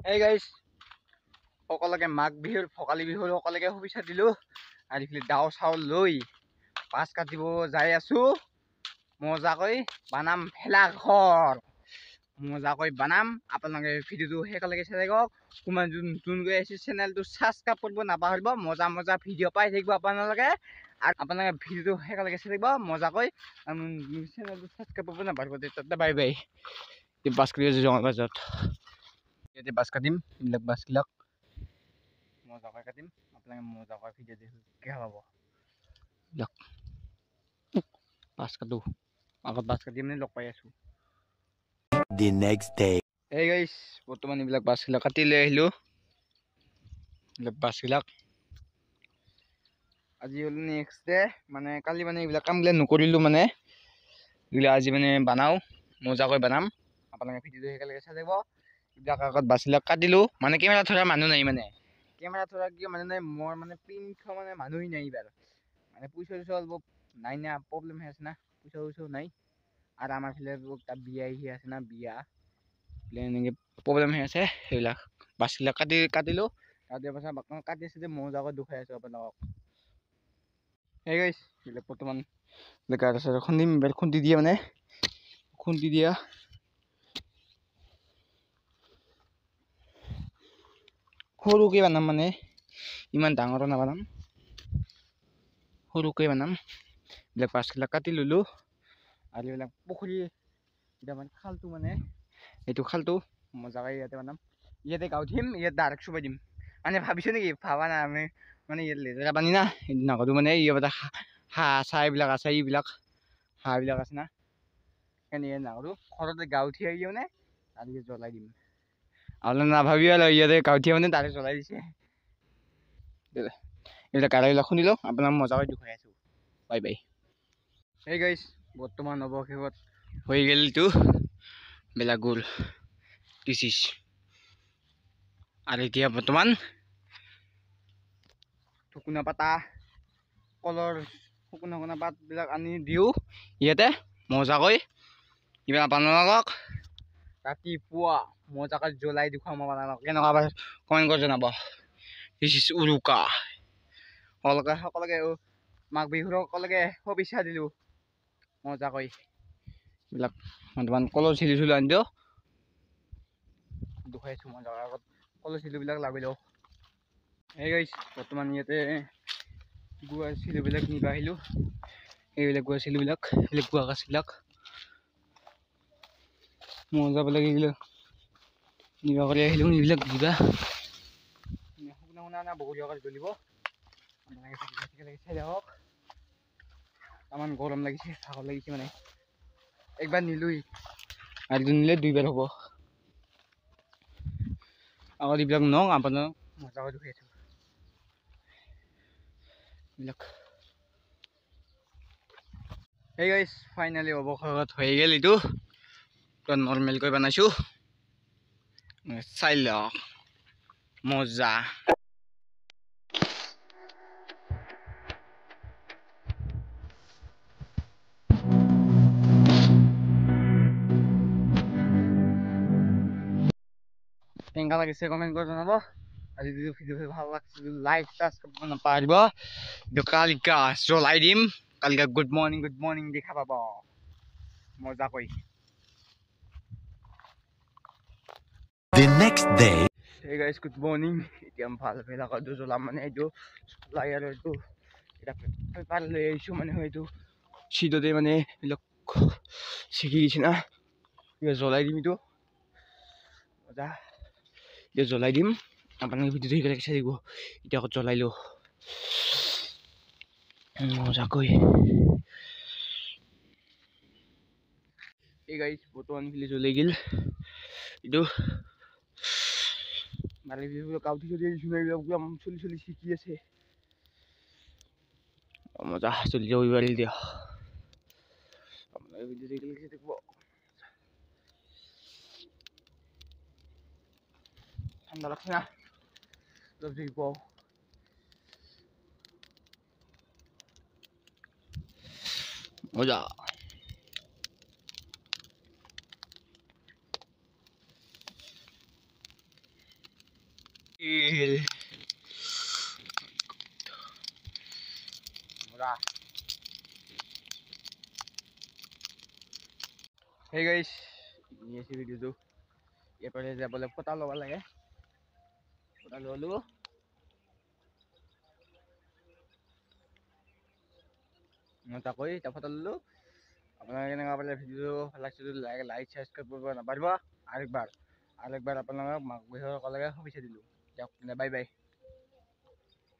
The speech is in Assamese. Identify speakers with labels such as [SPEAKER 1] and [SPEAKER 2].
[SPEAKER 1] Hey guys, সকলকে মাঘ বিহুৰ ভোগালী বিহুৰ সকলকে শুভেচ্ছা দিলো। আজিকালি দাও চাউল লৈ পাঁচ কাটিব যাই আছো। মজাকৈ বানাম ভেলাঘৰ। মজাকৈ বানাম। আপোনালোকে ভিডিঅ'টো শেষলৈকে চাই থাকক। কোনোবা নতুন গৈ আছে চেনেলটো সাবস্ক্ৰাইব কৰিব নাপাহৰিব। মজা মজা ভিডিঅ' পাই থাকিব আপোনালোকে। আৰু আপোনালোকে ভিডিঅ'টো শেষলৈকে চাই থাকিব মজাকৈ। চেনেলটো সাবস্ক্ৰাইব কৰিব নাপাহৰিব। তেতিয়া বাই বাই। বাছ কৰি আছো জঙৰ বাজত। ইয়াতে বাছ কাটিম। এইবিলাক বাছবিলাক মজাকৈ কাটিম। আপোনালোকে মজাকৈ ভিডিঅ' দেখি পাব। বাছ কাটো। আগত বাছ কাটি মানে লগ পাই আছো।
[SPEAKER 2] The next day.
[SPEAKER 1] এই গাইছ বৰ্তমান এইবিলাক বাছবিলাক কাটি লৈ আহিলো। এইবিলাক বাছবিলাক আজি হ'ল নেক্সট ডে মানে কালি মানে এইবিলাক কামবিলাক নকৰিলো মানে এইবিলাক আজি মানে বানাও মজাকৈ বানাম। আপোনালোকে ভিডিঅ'টো একেলগে চাই থাকিব। এইবিলাক আগত বাছবিলাক কাটিলো মানে কেমেৰা ধৰা মানুহ নাই মানে কেমেৰা ধৰা কিয় মানুহ নাই মোৰ মানে প্ৰিন্ট মানে মানুহেই নাই এইবাৰ মানে পইচা অলপ নাই না প্ৰব্লেম হৈ আছে না পইচা নাই আৰু আমাৰ ফালে তাত বিয়া আহি আছে না বিয়া এনেকৈ প্ৰব্লেম হৈ আছে সেইবিলাক বাছবিলাক কাটিলো কাটিৰ পাছত কাটি আছে যে মজাকৈ দুখাই আছো আপোনালোকক। সেই গাইছ এইবিলাক বৰ্তমান খুন্দিম খুন্দি দিয়ে মানে খুন্দি দিয়া সৰুকৈ বানাম মানে ইমান ডাঙৰ নাবানাম সৰুকৈ বানাম। এইবিলাক বাছবিলাক কাটি ললো আৰু এইবিলাক পুখুৰী এতিয়া মানে খালটো মানে এইটো খালটো মজাকৈ ইয়াতে বানাম। ইয়াতে গাঁও থিম ইয়াত ডাইৰেক্ট চুবাই দিম মানে ভাবিছো নেকি ভাবা নাই আমি মানে ইয়াত লেতেৰা পানী না নগদো মানে ইয়াতে হাঁহ চাহ এইবিলাক আছে এইবিলাক হাঁহবিলাক আছে না সেইকাৰণে ইয়াত নকৰোঁ ঘৰতে গাঁও উঠি আহি মানে তাৰপিছত জ্বলাই দিম। আপোনালোকে নাভাবি আৰু ইয়াতে গাঁও উঠি মানে ডাইৰেক্ট জ্বলাই দিছে। এইবিলাক গাড়ীবিলাক শুনি লওঁ আপোনাক মজাকৈ দেখুৱাই আছো। Bye bye. এই গাইছ বৰ্তমান অৱশেষত হৈ গ'লটো বেলেগ গ'ল দিছ আৰু এতিয়া বৰ্তমান শুকুনা পাতা কলৰ শুকুনা পাতবিলাক আনি দিওঁ ইয়াতে মজাকৈ কিবা আপোনালোকক ৰাতিপুৱা মজাকৈ জ্বলাই দেখুৱাম আপোনালোকক কেনেকুৱা কমেণ্ট কৰি জনাব। দিছ ইজ উৰুকা সকলোকে মাঘ বিহুৰ সকলোকে শুভেচ্ছা দিলোঁ মজাকৈ। এইবিলাক বৰ্তমান কলৰ চিলি আনি দিওঁ দেখুৱাইছোঁ মজাকৈ আগত কলৰ চিলিবিলাক লাগি লওঁ। এই গাইছ বৰ্তমান ইয়াতে গুৱাৰ চিলিবিলাক নিব আহিলোঁ। এইবিলাক গুৱাৰ চিলিবিলাক এইবিলাক গুৱা গাছবিলাক মজাবিলাক এইবিলাক নিবা কৰি আহিলোঁ। এইবিলাক দিবা শুনা বহুত জ্বলিব চাই থাকক। ইমান গৰম লাগিছে ভাগৰ লাগিছে মানে একবাৰ নিলোই আৰু নিলে দুইবাৰ হ'ব। আগত এইবিলাক নওঁ আপোনাৰ মজাকৈ দেখুৱাই আছো এইবিলাক। এই গাইছ ফাইনেলি অৱশেষত হৈ গ'ল এইটো নৰ্মেলকৈ বনাইছো চাই লওক মজা। কেনেকুৱা লাগিছে কমেণ্ট কৰি জনাব। আজি যদি ভিডিঅ' ভাল লাগিছে লাইক ছাবস্ক্ৰাইব কৰিব নাপাহৰিব। কালিকা জ্বলাই দিম কালিকা গুড মৰ্ণিং দেখা পাব মজাকৈ।
[SPEAKER 2] The next day.
[SPEAKER 1] Hey guys, good morning. এতিয়া ভাল ভেলাঘৰটো জ্বলাম মানে এইটো চলাই আৰু এইটো এতিয়া পেপাৰ লৈ আহিছোঁ মানে এইটো চিটতে মানে এইবিলাক ছিগি গৈছে না এতিয়া জ্বলাই দিম এইটো মজা। এতিয়া জ্বলাই দিম আপোনালোকে ভিডিঅ'টো একেলগে চাই থাকিব। এতিয়া আকৌ জ্বলাই লওঁ মজাকৈ। এই গাইছ বৰ্তমান জ্বলাই গ'ল এইটো মানে কাউঠি চলি চলি শিকি আছে মজা চলি যাব পাৰিল দিয়া আপোনালোকে ভিডিঅ'টো একেলগে চাই থাকিব। ঠাণ্ডা লাগছে না অলপ দেৰি পাওঁ মজা। Hey guys, ini sih video tuh. Ya pada saya boleh foto lo ya. Foto lo dulu. Nggak koi, tak foto dulu. আপনারা এখানে আপনার ভিডিও লাগছে যদি লাইক সাবস্ক্রাইব করবেন না পারবা আরেকবার আপনারা বিষয় কলেজে অফিসে দিল বাই বাই